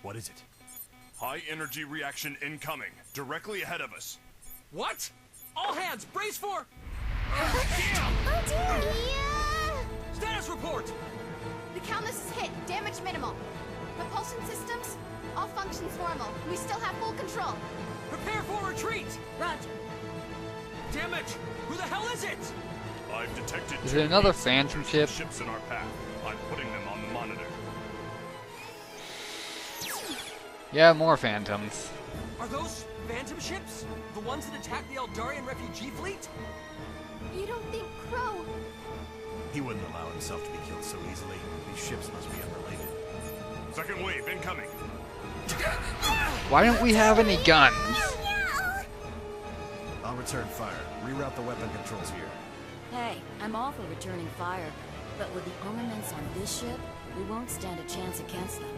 What is it? High energy reaction incoming, directly ahead of us. What? All hands, brace for... Oh dear! Yeah! Status report! The Calnus is hit. Damage minimal. Propulsion systems, all functions normal. We still have full control. Prepare for retreat! Roger. Damn it! Who the hell is it? I've detected Is two it another heat Phantom signatures ship? from ships in our path. I'm putting them on the monitor. Yeah, more Phantoms. Are those Phantom ships? The ones that attacked the Eldarian refugee fleet? You don't think Crow... He wouldn't allow himself to be killed so easily. These ships must be unrelated. Second wave incoming. Why don't we have any guns? I'll return fire. Reroute the weapon controls here. Hey, I'm all for returning fire, but with the armaments on this ship, we won't stand a chance against them.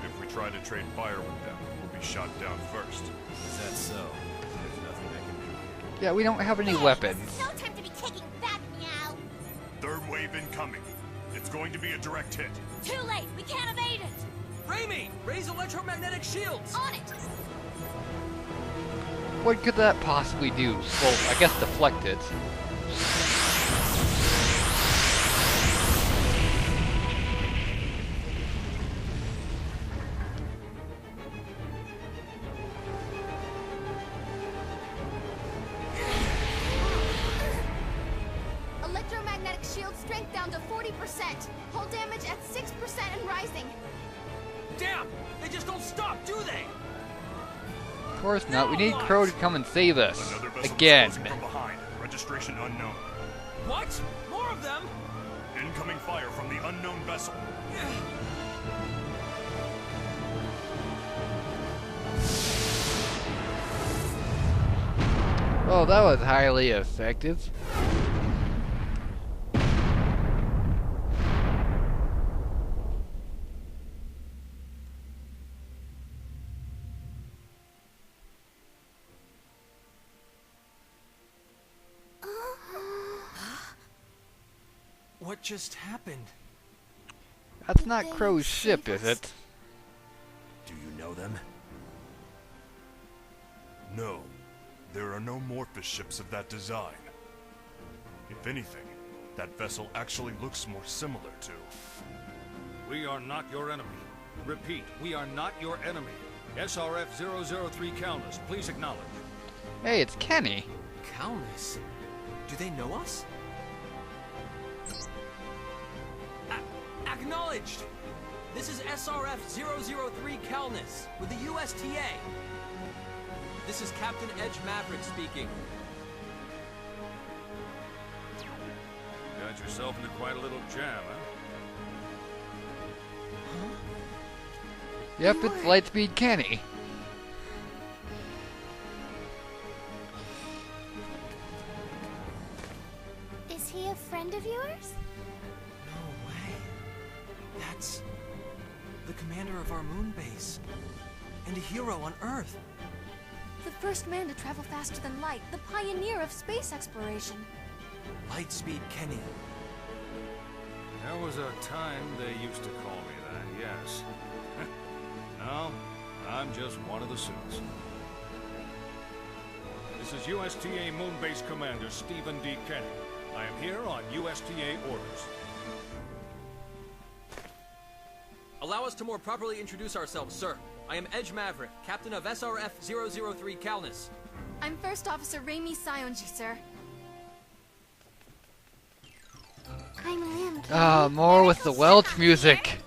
If we try to trade fire with them, we'll be shot down first. Is that so? There's nothing I can do. Yeah, we don't have any weapons. No time to be kicking back, meow. Third wave incoming. It's going to be a direct hit. Too late! We can't evade it! Raimi, raise electromagnetic shields! On it. What could that possibly do? Well, I guess deflect it. Electromagnetic shield strength down to 40%. Hull damage at 6% and rising. Damn! They just don't stop, do they? Of course not. We need Crow to come and save us. Another vessel Again. closing from behind. Registration unknown. What? More of them? Incoming fire from the unknown vessel. Oh, that was highly effective. What just happened? That's not Crow's ship, is it? Do you know them? No, there are no Morphous ships of that design. If anything, that vessel actually looks more similar to... We are not your enemy. Repeat, we are not your enemy. S.R.F. 003 Calnus, please acknowledge. Hey, it's Kenny. Calnus? Do they know us? Acknowledged! This is S.R.F. 003 Calnus with the USTA. This is Captain Edge Maverick speaking. Got yourself into quite a little jam, huh? Yep, it's Lightspeed Kenny. Is he a friend of yours? No way. That's the commander of our moon base. And a hero on Earth. The first man to travel faster than light, the pioneer of space exploration. Lightspeed Kenny. There was a time they used to call me that, yes. Now, I'm just one of the suits. This is USTA Moon Base Commander Stephen D. Kenny. I am here on USTA orders. Allow us to more properly introduce ourselves, sir. I am Edge Maverick, captain of S.R.F. 003 Calnus. I'm First Officer Raimi Sionji, sir. I'm Lim. Ah, more with the Welch music.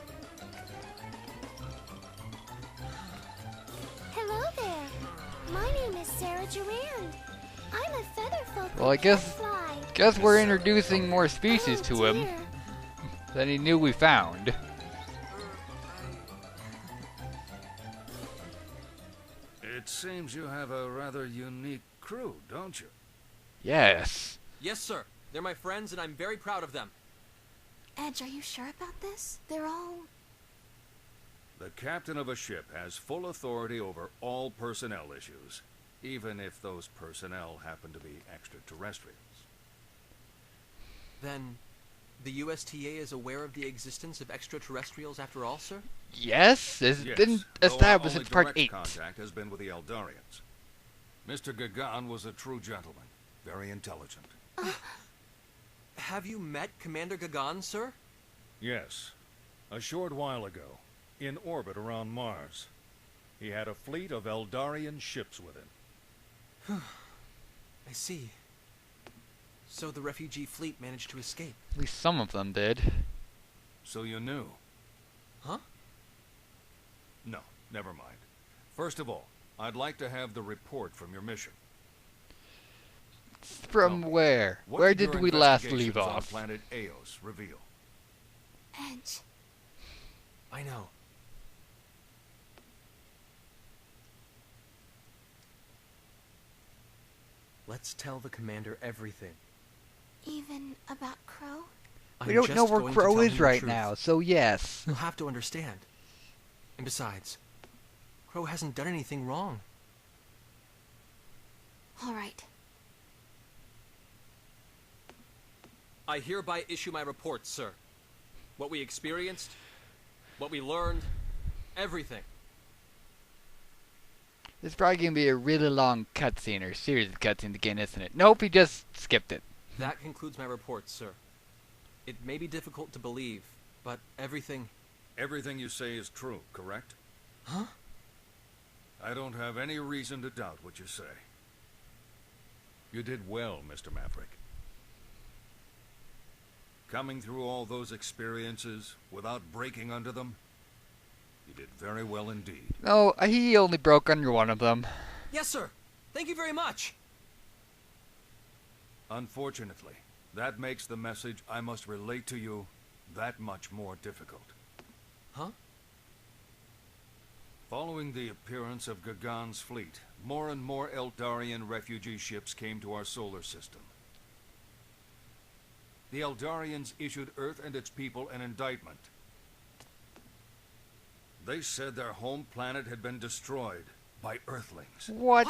Hello there. My name is Sarah Durand. I'm a featherfolk. Well, I guess we're introducing more species to him than he knew we found. It seems you have a rather unique crew, don't you? Yes. Yes, sir. They're my friends, and I'm very proud of them. Edge, are you sure about this? They're all... The captain of a ship has full authority over all personnel issues, even if those personnel happen to be extraterrestrials. Then, the USTA is aware of the existence of extraterrestrials after all, sir? Yes, it's Yes, been though our established only since part direct 8. contact has been with the Eldarians. Mr. Gagan was a true gentleman, very intelligent. Have you met Commander Gagan, sir? Yes, a short while ago, in orbit around Mars. He had a fleet of Eldarian ships with him. I see. So the refugee fleet managed to escape. At least some of them did. So you knew? Huh? No, never mind. First of all, I'd like to have the report from your mission. From Tell me, where? what Where your did we last leave investigations on off? planet Eos reveal? Edge. I know. Let's tell the commander everything. Even about Crow? We I'm don't know just where going to Crow tell is him the right truth. now, so yes. He'll have to understand. And besides, Crow hasn't done anything wrong. All right. I hereby issue my report, sir. What we experienced, what we learned, everything. It's probably gonna be a really long cutscene or series of cutscenes again, isn't it? Nope, he just skipped it. That concludes my report, sir. It may be difficult to believe, but everything... Everything you say is true, correct? Huh? I don't have any reason to doubt what you say. You did well, Mr. Maverick. Coming through all those experiences without breaking under them, you did very well indeed. No, he only broke under one of them. Yes, sir. Thank you very much. Unfortunately, that makes the message I must relate to you that much more difficult. Huh? Following the appearance of Gagan's fleet, more and more Eldarian refugee ships came to our solar system. The Eldarians issued Earth and its people an indictment. They said their home planet had been destroyed by Earthlings. What?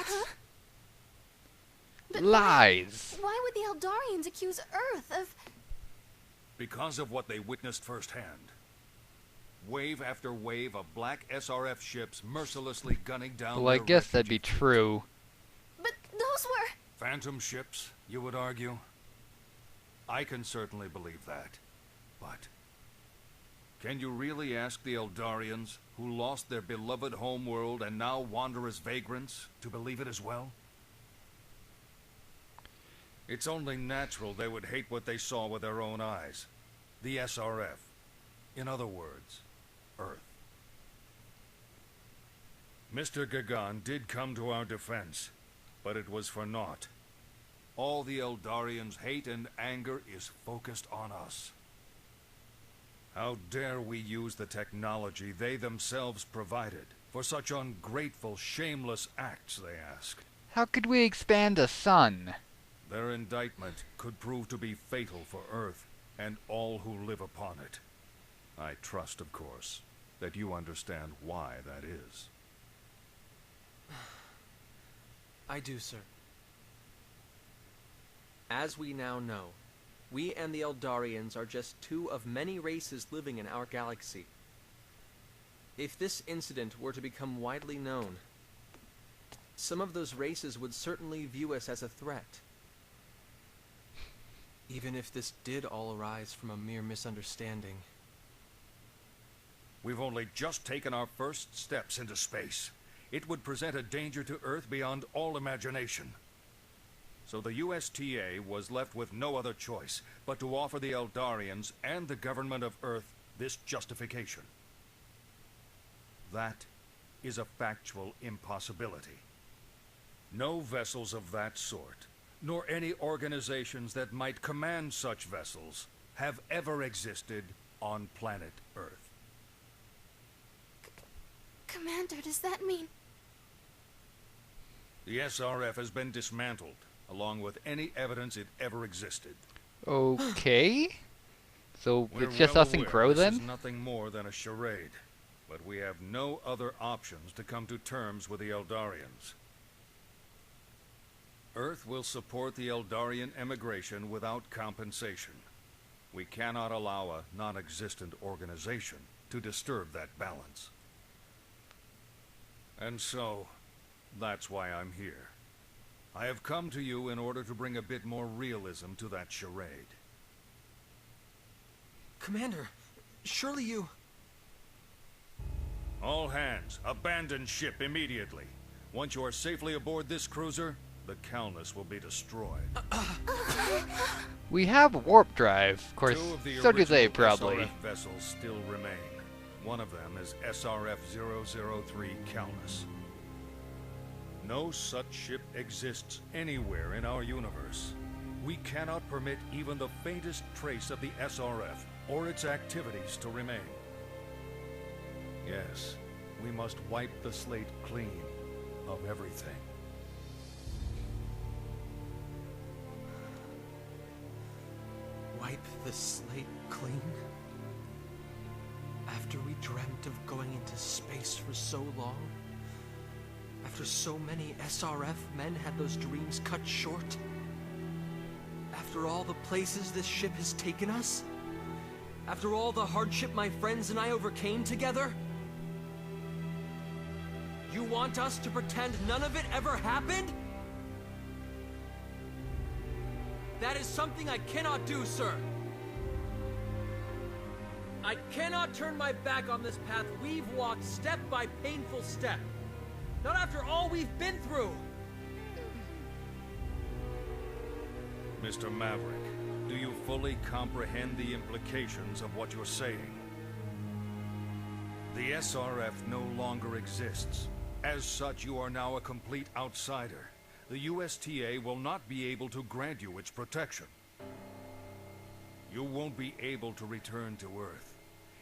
But Lies. Why would the Eldarians accuse Earth of... Because of what they witnessed firsthand. Wave after wave of black S.R.F. ships mercilessly gunning down Well, I their guess that'd be refugee true. But those were... Phantom ships, you would argue? I can certainly believe that. But can you really ask the Eldarians, who lost their beloved homeworld and now wander as vagrants, to believe it as well? It's only natural they would hate what they saw with their own eyes. The S.R.F. In other words, Earth. Mr. Gagan did come to our defense, but it was for naught. All the Eldarians' hate and anger is focused on us. How dare we use the technology they themselves provided for such ungrateful, shameless acts, they ask. How could we expand the sun? Their indictment could prove to be fatal for Earth and all who live upon it. I trust, of course, that you understand why that is. I do, sir. As we now know, we and the Eldarians are just two of many races living in our galaxy. If this incident were to become widely known, some of those races would certainly view us as a threat. Even if this did all arise from a mere misunderstanding. We've only just taken our first steps into space. It would present a danger to Earth beyond all imagination. So the USTA was left with no other choice but to offer the Eldarians and the government of Earth this justification. That is a factual impossibility. No vessels of that sort, nor any organizations that might command such vessels, have ever existed on planet Earth. Commander, does that mean... The S.R.F. has been dismantled, along with any evidence it ever existed. Okay. So We're it's just well us and aware Crow this then? is nothing more than a charade, but we have no other options to come to terms with the Eldarians. Earth will support the Eldarian emigration without compensation. We cannot allow a non-existent organization to disturb that balance. And so, that's why I'm here. I have come to you in order to bring a bit more realism to that charade. Commander, surely you... All hands, abandon ship immediately. Once you are safely aboard this cruiser, the Calnus will be destroyed. We have a warp drive, of course. Two of the So do they, original probably. S.R.F. vessels still remain. One of them is S.R.F. 003 Calnus. No such ship exists anywhere in our universe. We cannot permit even the faintest trace of the S.R.F. or its activities to remain. Yes, we must wipe the slate clean of everything. Wipe the slate clean? After we dreamt of going into space for so long? After so many S.R.F. men had those dreams cut short? After all the places this ship has taken us? After all the hardship my friends and I overcame together? You want us to pretend none of it ever happened? That is something I cannot do, sir. I cannot turn my back on this path we've walked step by painful step. Not after all we've been through. Mr. Maverick, do you fully comprehend the implications of what you're saying? The S.R.F. no longer exists. As such, you are now a complete outsider. The USTA will not be able to grant you its protection. You won't be able to return to Earth.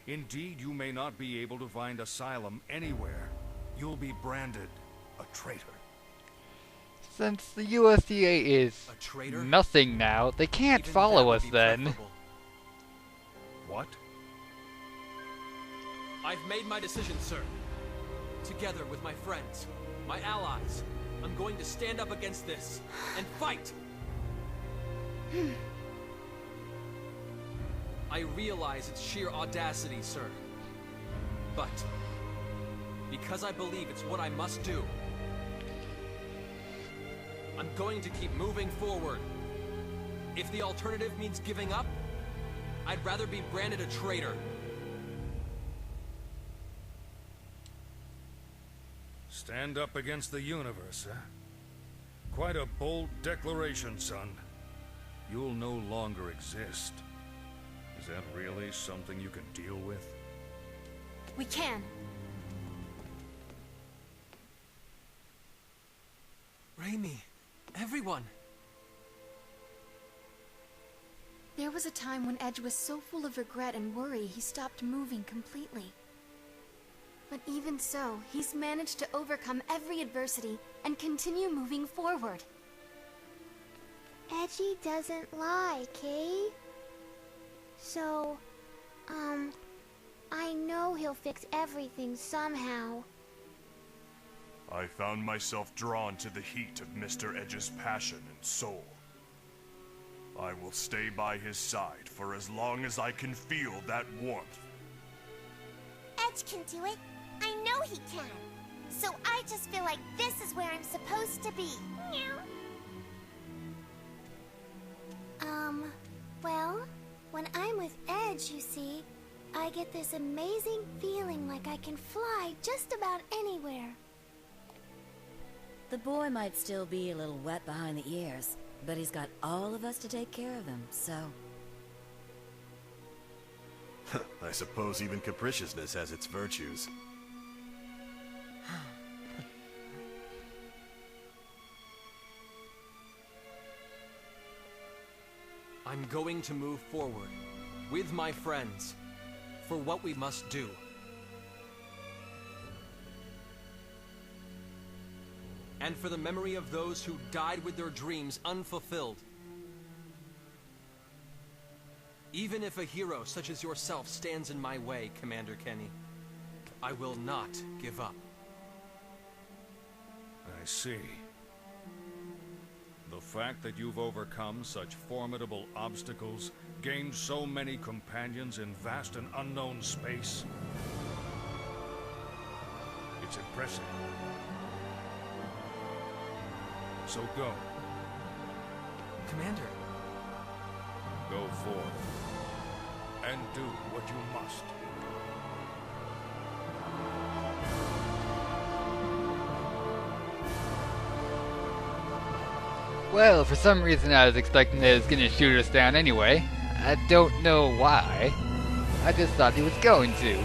Indeed, you may not be able to find asylum anywhere. You'll be branded a traitor. Since the USDA is A traitor? nothing now, they can't Even follow that would us be then. preferable. What? I've made my decision, sir. Together with my friends, my allies, I'm going to stand up against this and fight. I realize it's sheer audacity, sir. But because I believe it's what I must do, I'm going to keep moving forward. If the alternative means giving up, I'd rather be branded a traitor. Stand up against the universe, huh? Quite a bold declaration, son. You'll no longer exist. Is that really something you can deal with? We can. Raimi, everyone. There was a time when Edge was so full of regret and worry he stopped moving completely. But even so, he's managed to overcome every adversity and continue moving forward. Edgy doesn't lie, Kay. So, I know he'll fix everything somehow. I found myself drawn to the heat of Mr. Edge's passion and soul. I will stay by his side for as long as I can feel that warmth. Edge can do it. I know he can. So I just feel like this is where I'm supposed to be. Well, when I'm with Edge, you see, I get this amazing feeling like I can fly just about anywhere. The boy might still be a little wet behind the ears, but he's got all of us to take care of him, so... I suppose even capriciousness has its virtues. I'm going to move forward, with my friends, for what we must do. And for the memory of those who died with their dreams unfulfilled. Even if a hero such as yourself stands in my way, Commander Kenny, I will not give up. I see. The fact that you've overcome such formidable obstacles, gained so many companions in vast and unknown space, It's impressive. So go. Commander. Go forth. And do what you must. Well, for some reason I was expecting that it was gonna shoot us down anyway. I don't know why. I just thought he was going to.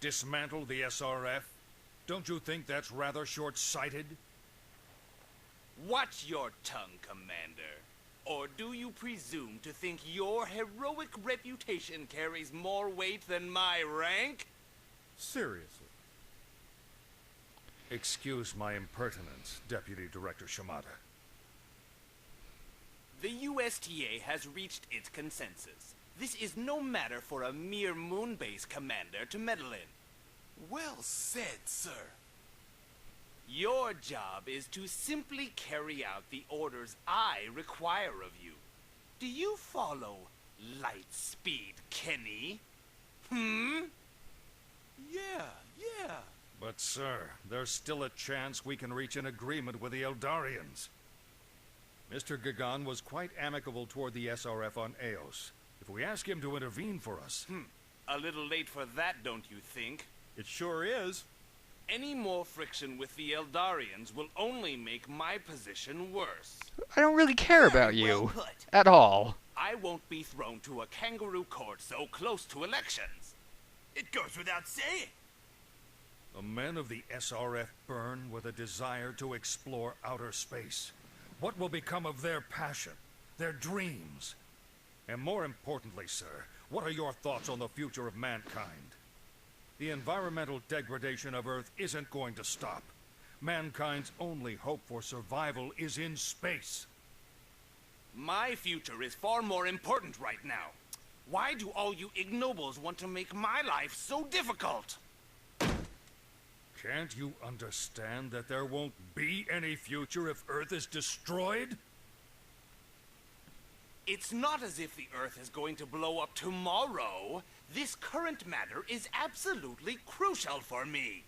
Dismantle the S.R.F.? Don't you think that's rather short-sighted? Watch your tongue, Commander. Or do you presume to think your heroic reputation carries more weight than my rank? Seriously. Excuse my impertinence, Deputy Director Shimada. The USTA has reached its consensus. This is no matter for a mere moon-base commander to meddle in. Well said, sir. Your job is to simply carry out the orders I require of you. Do you follow, Lightspeed Kenny? Yeah. But, sir, there's still a chance we can reach an agreement with the Eldarians. Mr. Gagan was quite amicable toward the S.R.F. on Eos. If we ask him to intervene for us... A little late for that, don't you think? It sure is. Any more friction with the Eldarians will only make my position worse. I don't really care about Very well you. put. At all. I won't be thrown to a kangaroo court so close to elections. It goes without saying. The men of the S.R.F. burn with a desire to explore outer space. What will become of their passion, their dreams? And more importantly, sir, what are your thoughts on the future of mankind? The environmental degradation of Earth isn't going to stop. Mankind's only hope for survival is in space. My future is far more important right now. Why do all you ignobles want to make my life so difficult? Can't you understand that there won't be any future if Earth is destroyed? It's not as if the Earth is going to blow up tomorrow. This current matter is absolutely crucial for me.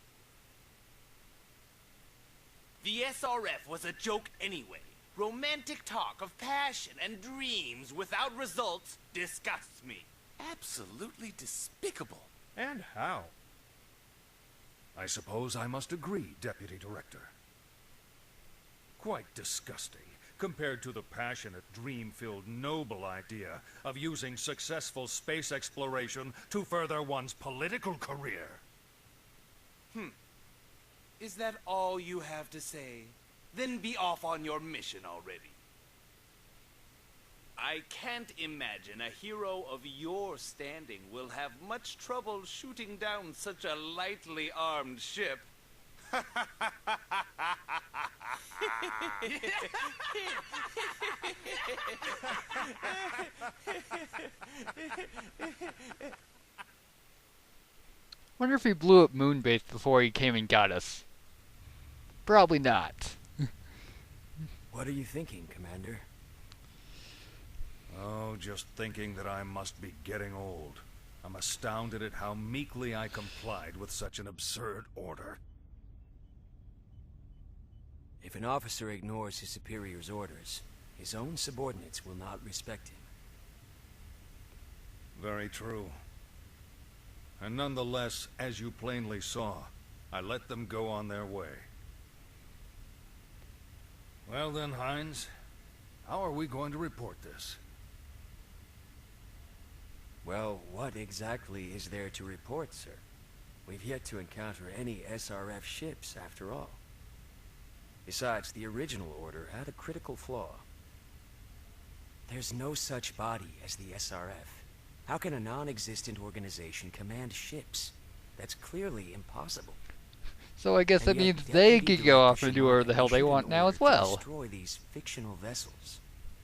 The S.R.F. was a joke anyway. Romantic talk of passion and dreams without results disgusts me. Absolutely despicable. And how? I suppose I must agree, Deputy Director. Quite disgusting, compared to the passionate, dream-filled, noble idea of using successful space exploration to further one's political career. Is that all you have to say? Then be off on your mission already. I can't imagine a hero of your standing will have much trouble shooting down such a lightly armed ship. Wonder if he blew up Moonbase before he came and got us. Probably not. What are you thinking, Commander? Oh, just thinking that I must be getting old. I'm astounded at how meekly I complied with such an absurd order. If an officer ignores his superior's orders, his own subordinates will not respect him. Very true. And nonetheless, as you plainly saw, I let them go on their way. Well then, Hines, how are we going to report this? Well, what exactly is there to report, sir? We've yet to encounter any S.R.F. ships, after all. Besides, the original order had a critical flaw. There's no such body as the S.R.F. How can a non-existent organization command ships? That's clearly impossible. So I guess that And yet, means the they deputy could go off director and should do whatever want the hell issued they an want now order as to well. destroy these fictional vessels.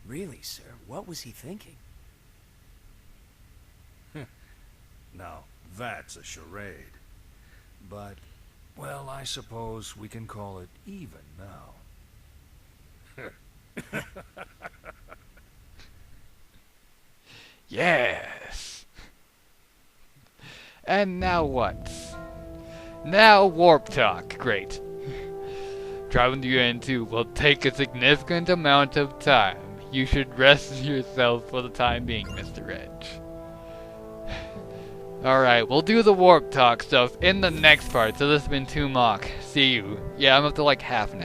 Really, sir, what was he thinking? Now, that's a charade. But, well, I suppose we can call it even now. Yes. And now what? Now warp talk. Great. Traveling to UN2 will take a significant amount of time. You should rest yourself for the time being, Mr. Edge. Alright, we'll do the warp talk stuff in the next part. So this has been Toemock. See you. Yeah, I'm up to like half an hour.